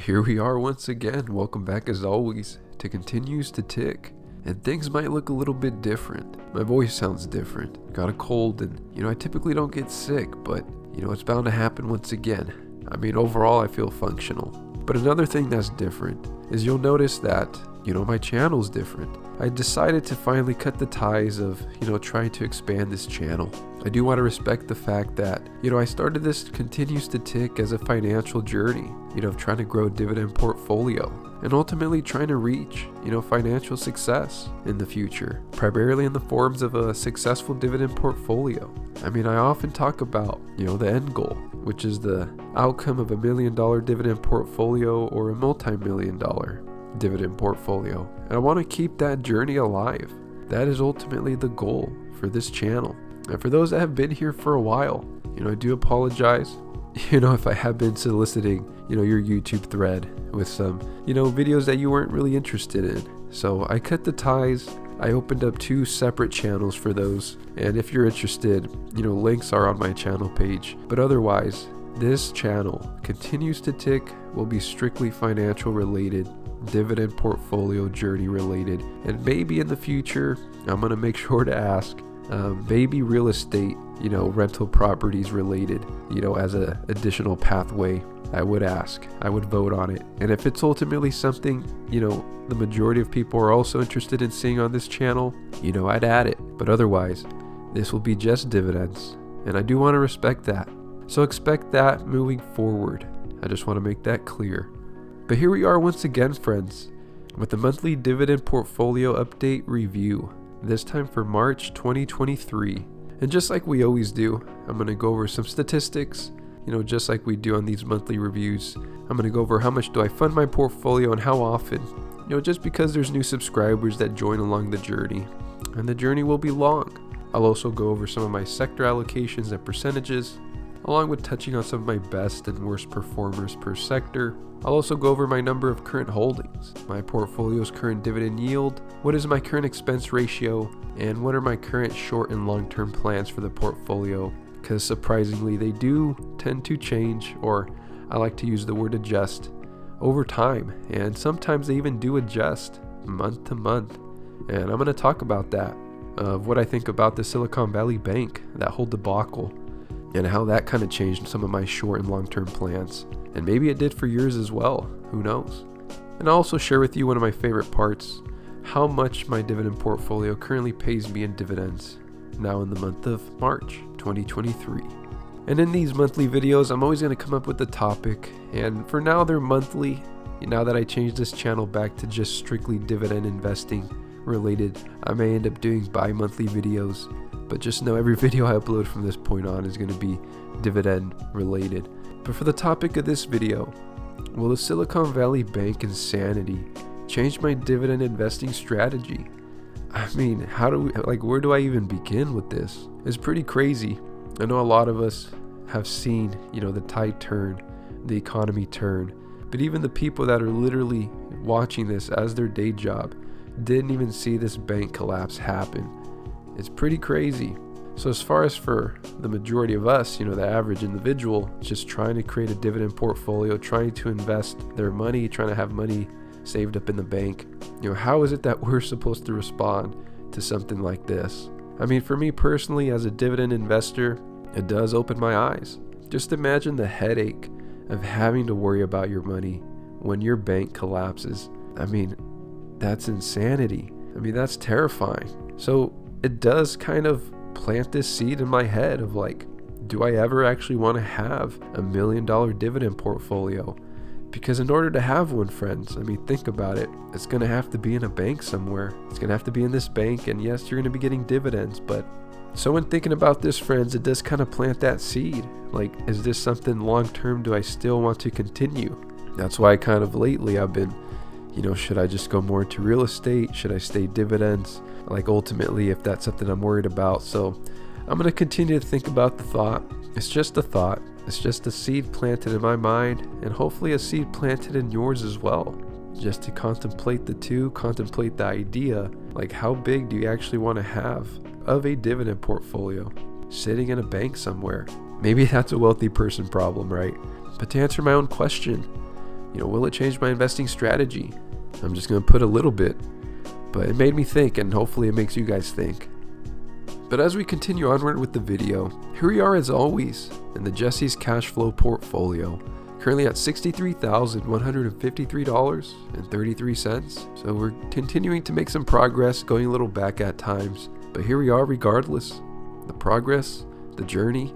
Here we are once again. Welcome back as always to Continues to Tick. And things might look a little bit different. My voice sounds different. Got a cold and, I typically don't get sick, but, it's bound to happen once again. Overall I feel functional. But another thing that's different is you'll notice that, my channel's different. I decided to finally cut the ties of, trying to expand this channel. I do want to respect the fact that, I started this Continues to Tick as a financial journey, of trying to grow Dividend Portfolio and ultimately trying to reach, financial success in the future, primarily in the forms of a successful dividend portfolio. I often talk about, the end goal, which is the outcome of $1 million dividend portfolio or a multi-million-dollar dividend portfolio. And I want to keep that journey alive. That is ultimately the goal for this channel. And for those that have been here for a while, I do apologize, if I have been soliciting, your YouTube thread with some, videos that you weren't really interested in. So I cut the ties. I opened up 2 separate channels for those. And if you're interested, links are on my channel page. But otherwise, this channel Continues to Tick will be strictly financial related, dividend portfolio journey related, and maybe in the future I'm going to make sure to ask maybe real estate, rental properties related, as an additional pathway. I would vote on it. And if it's ultimately something, the majority of people are also interested in seeing on this channel, I'd add it. But otherwise, this will be just dividends. And I do want to respect that. So expect that moving forward. I just want to make that clear. But here we are once again, friends, with the monthly dividend portfolio update review, this time for March 2023. And just like we always do, I'm going to go over some statistics, just like we do on these monthly reviews. I'm going to go over how much do I fund my portfolio and how often, just because there's new subscribers that join along the journey. And the journey will be long. I'll also go over some of my sector allocations and percentages, along with touching on some of my best and worst performers per sector. I'll also go over my number of current holdings, my portfolio's current dividend yield, what is my current expense ratio, and what are my current short and long-term plans for the portfolio, because surprisingly they do tend to change, or I like to use the word adjust, over time, and sometimes they even do adjust month to month. And I'm going to talk about that, of what I think about the Silicon Valley Bank, that whole debacle, and how that kind of changed some of my short and long-term plans. And maybe it did for yours as well, who knows. And I'll also share with you one of my favorite parts, how much my dividend portfolio currently pays me in dividends, now in the month of March 2023. And in these monthly videos, I'm always going to come up with a topic, and for now they're monthly. Now that I changed this channel back to just strictly dividend investing related, I may end up doing bi-monthly videos, but just know every video I upload from this point on is going to be dividend related. But for the topic of this video, will the Silicon Valley Bank insanity change my dividend investing strategy? Where do I even begin with this? It's pretty crazy. I know a lot of us have seen, the tide turn, the economy turn, but even the people that are literally watching this as their day job didn't even see this bank collapse happen. It's pretty crazy. So as far as for the majority of us, the average individual, just trying to create a dividend portfolio, trying to invest their money, trying to have money saved up in the bank, how is it that we're supposed to respond to something like this? For me personally, as a dividend investor, it does open my eyes. Just imagine the headache of having to worry about your money when your bank collapses. That's insanity. That's terrifying. So it does kind of plant this seed in my head of do I ever actually want to have a $1 million dividend portfolio? Because in order to have one, friends, think about it. It's going to have to be in a bank somewhere. It's going to have to be in this bank, and yes, you're going to be getting dividends. But so when thinking about this, friends, it does kind of plant that seed. Is this something long-term? Do I still want to continue? That's why kind of lately I've been, should I just go more into real estate? Should I stay dividends? Ultimately, if that's something I'm worried about. So I'm going to continue to think about the thought. It's just a thought. It's just a seed planted in my mind, and hopefully a seed planted in yours as well. Just to contemplate the idea, how big do you actually want to have of a dividend portfolio sitting in a bank somewhere? Maybe that's a wealthy person problem, right? But to answer my own question, will it change my investing strategy? I'm just going to put a little bit, but it made me think, and hopefully it makes you guys think. But as we continue onward with the video, here we are as always in the Jesse's cash flow portfolio, currently at $63,153.33. So we're continuing to make some progress, going a little back at times, but here we are regardless. The progress, the journey,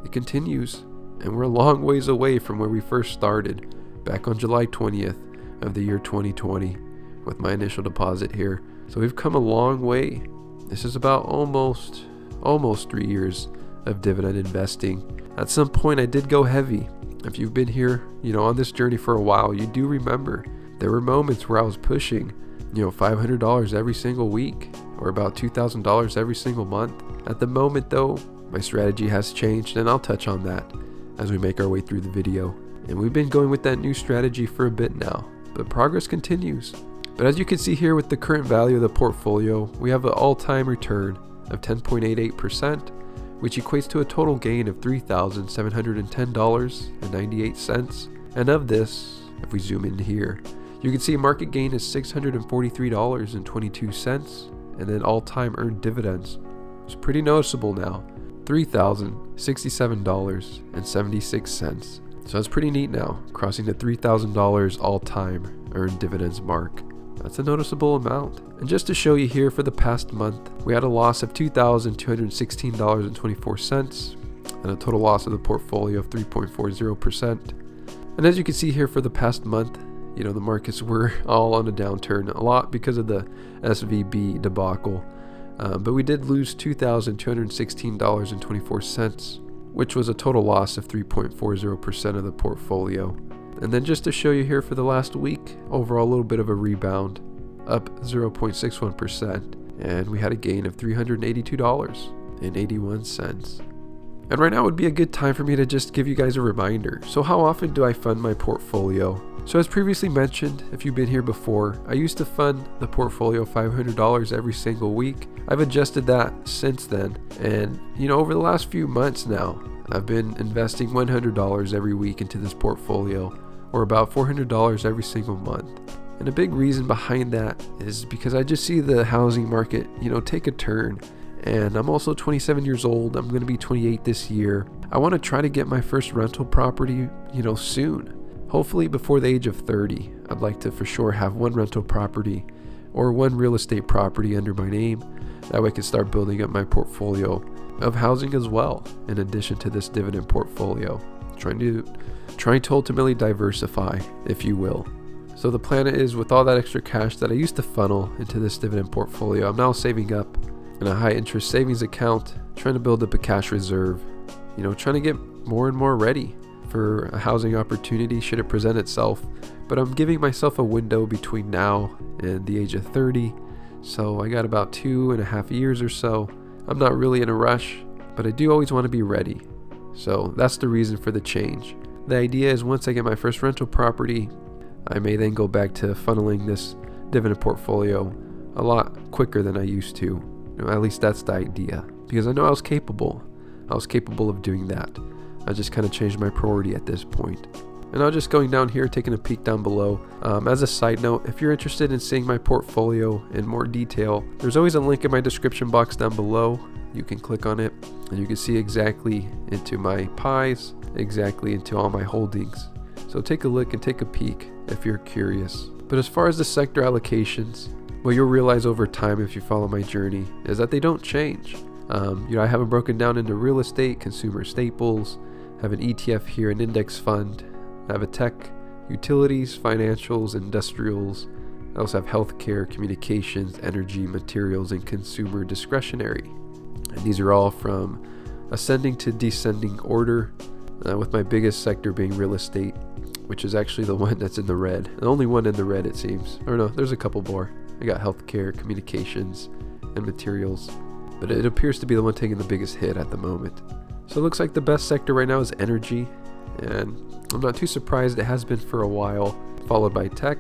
it continues, and we're a long ways away from where we first started back on July 20th of the year 2020 with my initial deposit here. So we've come a long way. This is about almost 3 years of dividend investing. At some point I did go heavy. If you've been here, on this journey for a while, you do remember there were moments where I was pushing, $500 every single week or about $2,000 every single month. At the moment though, my strategy has changed, and I'll touch on that as we make our way through the video. And we've been going with that new strategy for a bit now, but progress continues. But as you can see here with the current value of the portfolio, we have an all-time return of 10.88%, which equates to a total gain of $3,710.98. And of this, if we zoom in here, you can see market gain is $643.22, and then all-time earned dividends. It's pretty noticeable now, $3,067.76. So that's pretty neat now, crossing the $3,000 all-time earned dividends mark. That's a noticeable amount. And just to show you here, for the past month, we had a loss of $2,216.24 and a total loss of the portfolio of 3.40%. And as you can see here, for the past month, the markets were all on a downturn, a lot because of the SVB debacle. But we did lose $2,216.24, which was a total loss of 3.40% of the portfolio. And then just to show you here, for the last week, overall a little bit of a rebound, up 0.61%, and we had a gain of $382.81. And right now would be a good time for me to just give you guys a reminder. So how often do I fund my portfolio? So as previously mentioned, if you've been here before, I used to fund the portfolio $500 every single week. I've adjusted that since then, and over the last few months now, I've been investing $100 every week into this portfolio, or about $400 every single month. And a big reason behind that is because I just see the housing market, take a turn. And I'm also 27 years old. I'm going to be 28 this year. I want to try to get my first rental property, soon. Hopefully before the age of 30. I'd like to for sure have one rental property or one real estate property under my name. That way I can start building up my portfolio of housing as well, in addition to this dividend portfolio. Trying to ultimately diversify, if you will. So the plan is, with all that extra cash that I used to funnel into this dividend portfolio, I'm now saving up in a high interest savings account, trying to build up a cash reserve, trying to get more and more ready for a housing opportunity should it present itself. But I'm giving myself a window between now and the age of 30. So I got about 2.5 years or so. I'm not really in a rush, but I do always want to be ready. So that's the reason for the change. The idea is, once I get my first rental property, I may then go back to funneling this dividend portfolio a lot quicker than I used to. At least that's the idea, because I know I was capable of doing that. I just kind of changed my priority at this point. And now just going down here, taking a peek down below. As a side note, if you're interested in seeing my portfolio in more detail, there's always a link in my description box down below. You can click on it and you can see exactly into my pies, exactly into all my holdings. So take a look and take a peek if you're curious. But as far as the sector allocations, what you'll realize over time if you follow my journey is that they don't change. I have them broken down into real estate, consumer staples, I have an ETF here, an index fund, I have a tech, utilities, financials, industrials. I also have healthcare, communications, energy, materials, and consumer discretionary. And these are all from ascending to descending order, with my biggest sector being real estate, which is actually the one that's in the red. The only one in the red, it seems. Or no, there's a couple more. I got healthcare, communications, and materials. But it appears to be the one taking the biggest hit at the moment. So it looks like the best sector right now is energy. And I'm not too surprised, it has been for a while. Followed by tech.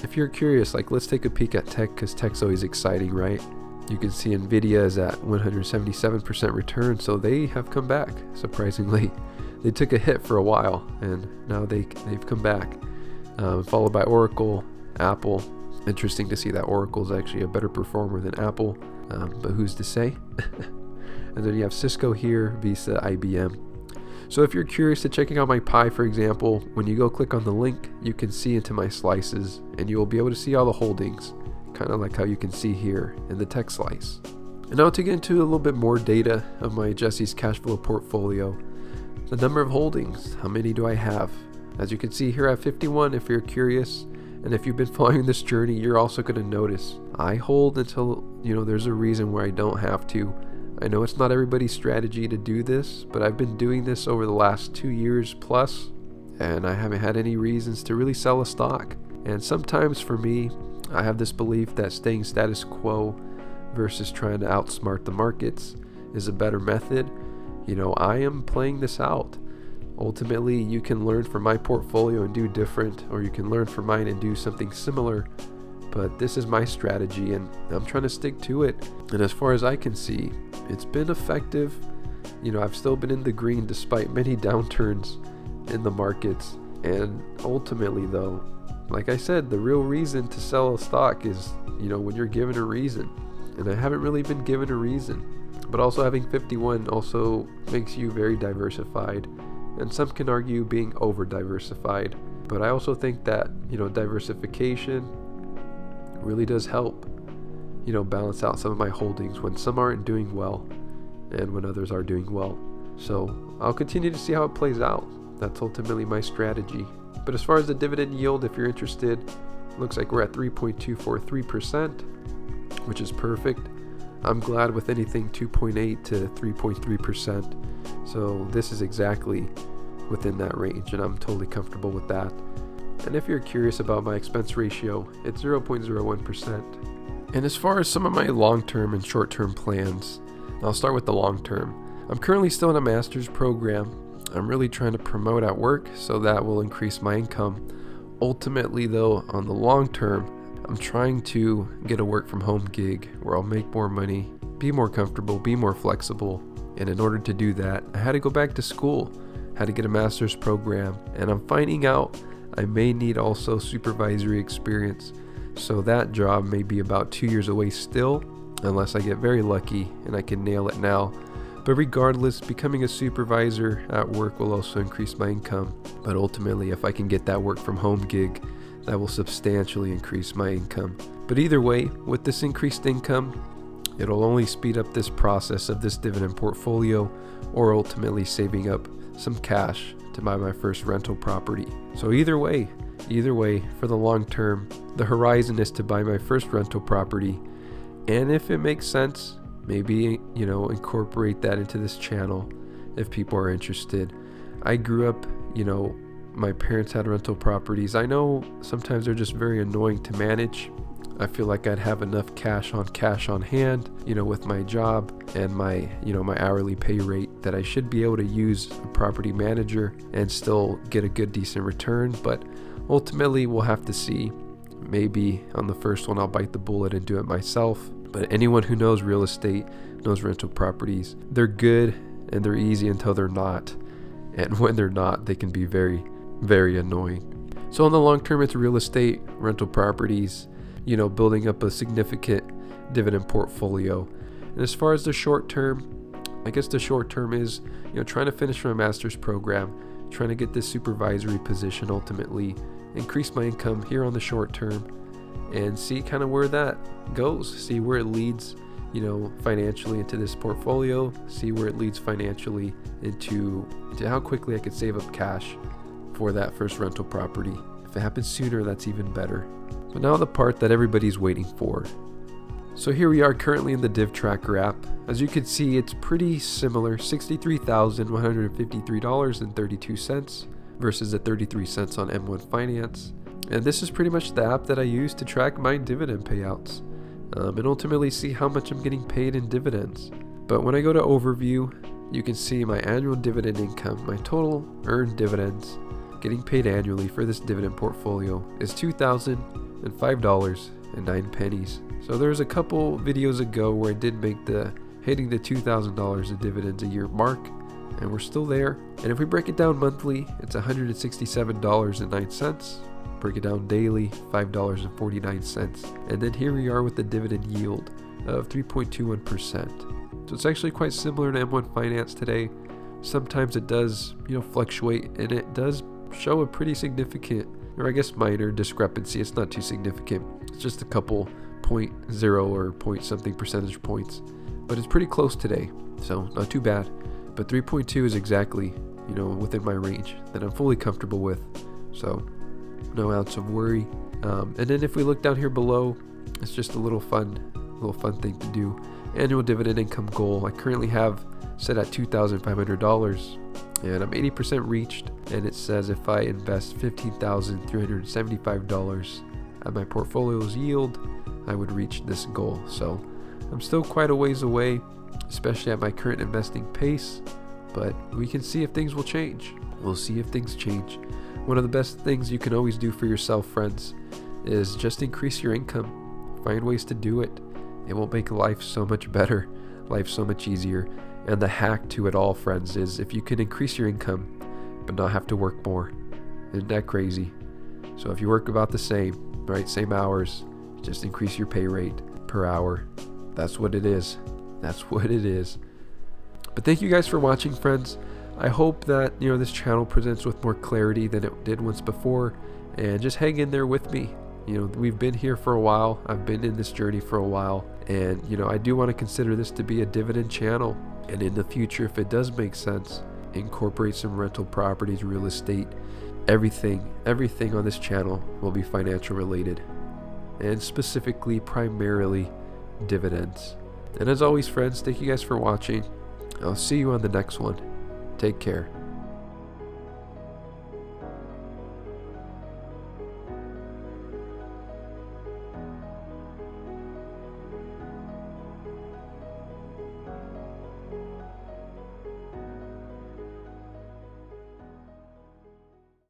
If you're curious, let's take a peek at tech, because tech's always exciting, right? You can see Nvidia is at 177% return, so they have come back, surprisingly. They took a hit for a while, and now they've come back. followed by Oracle, Apple. Interesting to see that Oracle is actually a better performer than Apple, but who's to say? And then you have Cisco here, Visa, IBM. So if you're curious to checking out my pie, for example, when you go click on the link, you can see into my slices and you will be able to see all the holdings, kind of like how you can see here in the tech slice. And now to get into a little bit more data of my Jesse's cash flow portfolio, the number of holdings, how many do I have? As you can see here, I have 51 if you're curious. And if you've been following this journey, you're also going to notice I hold until, there's a reason where I don't have to. I know it's not everybody's strategy to do this, but I've been doing this over the last 2 years plus, and I haven't had any reasons to really sell a stock. And sometimes for me, I have this belief that staying status quo versus trying to outsmart the markets is a better method. I am playing this out. Ultimately, you can learn from my portfolio and do different, or you can learn from mine and do something similar. But this is my strategy and I'm trying to stick to it. And as far as I can see, it's been effective. I've still been in the green despite many downturns in the markets. And ultimately though, like I said, the real reason to sell a stock is, when you're given a reason. And I haven't really been given a reason. But also having 51 also makes you very diversified. And some can argue being over diversified. But I also think that, diversification really does help, balance out some of my holdings when some aren't doing well and when others are doing well. So I'll continue to see how it plays out. That's ultimately my strategy. But as far as the dividend yield, if you're interested, looks like we're at 3.243%, which is perfect. I'm glad with anything 2.8 to 3.3%. So this is exactly within that range, and I'm totally comfortable with that. And if you're curious about my expense ratio, it's 0.01%. And as far as some of my long-term and short-term plans, I'll start with the long-term. I'm currently still in a master's program. I'm really trying to promote at work, so that will increase my income. Ultimately though, on the long term, I'm trying to get a work from home gig where I'll make more money, be more comfortable, be more flexible. And in order to do that, I had to go back to school, had to get a master's program, and I'm finding out I may need also supervisory experience. So that job may be about 2 years away still, unless I get very lucky and I can nail it now. But regardless, becoming a supervisor at work will also increase my income. But ultimately, if I can get that work from home gig, that will substantially increase my income. But either way, with this increased income, it'll only speed up this process of this dividend portfolio, or ultimately saving up some cash to buy my first rental property. So either way, for the long term, the horizon is to buy my first rental property. And if it makes sense, maybe, incorporate that into this channel if people are interested. I grew up, my parents had rental properties. I know sometimes they're just very annoying to manage. I feel like I'd have enough cash on hand, with my job and my hourly pay rate, that I should be able to use a property manager and still get a good decent return. But ultimately we'll have to see. Maybe on the first one I'll bite the bullet and do it myself. But anyone who knows real estate knows rental properties. They're good and they're easy until they're not. And when they're not, they can be very, very annoying. So in the long term, it's real estate, rental properties, building up a significant dividend portfolio. And as far as the short term, I guess the short term is, trying to finish my master's program, trying to get this supervisory position ultimately, increase my income here on the short term, and see kind of where that goes, see where it leads, financially into this portfolio, see where it leads financially into how quickly I could save up cash for that first rental property. If it happens sooner, that's even better. But now the part that everybody's waiting for. So here we are currently in the Div Tracker app. As you can see, it's pretty similar, $63,153.32 versus the 33 cents on M1 Finance. And this is pretty much the app that I use to track my dividend payouts and ultimately see how much I'm getting paid in dividends. But when I go to overview, you can see my annual dividend income, my total earned dividends getting paid annually for this dividend portfolio is $2,005.09. So there's a couple videos ago where I did make the hitting the $2,000 of dividends a year mark, and we're still there. And if we break it down monthly, it's $167.09. Break it down daily, $5.49. And then here we are with the dividend yield of 3.21%. So it's actually quite similar to M1 Finance today. Sometimes it does, fluctuate, and it does show a pretty significant, or I guess minor discrepancy. It's not too significant. It's just a couple 0.0 or point something percentage points, but it's pretty close today, so not too bad. But 3.2 is exactly, within my range that I'm fully comfortable with, so no ounce of worry. And then if we look down here below, it's just a little fun thing to do. Annual dividend income goal I currently have set at $2,500, and I'm 80% reached. And it says if I invest $15,375 at my portfolio's yield, I would reach this goal. So I'm still quite a ways away, especially at my current investing pace, but we can see if things will change. We'll see if things change. One of the best things you can always do for yourself, friends, is just increase your income. Find ways to do it. It will make life so much better, life so much easier. And the hack to it all, friends, is if you can increase your income but not have to work more. Isn't that crazy? So if you work about the same, right, same hours, just increase your pay rate per hour. That's what it is. That's what it is. But thank you guys for watching, friends. I hope that this channel presents with more clarity than it did once before, and just hang in there with me. We've been here for a while. I've been in this journey for a while, and I do want to consider this to be a dividend channel. And in the future, if it does make sense, incorporate some rental properties, real estate, everything on this channel will be financial related, and specifically primarily dividends. And as always, friends, thank you guys for watching. I'll see you on the next one. Take care.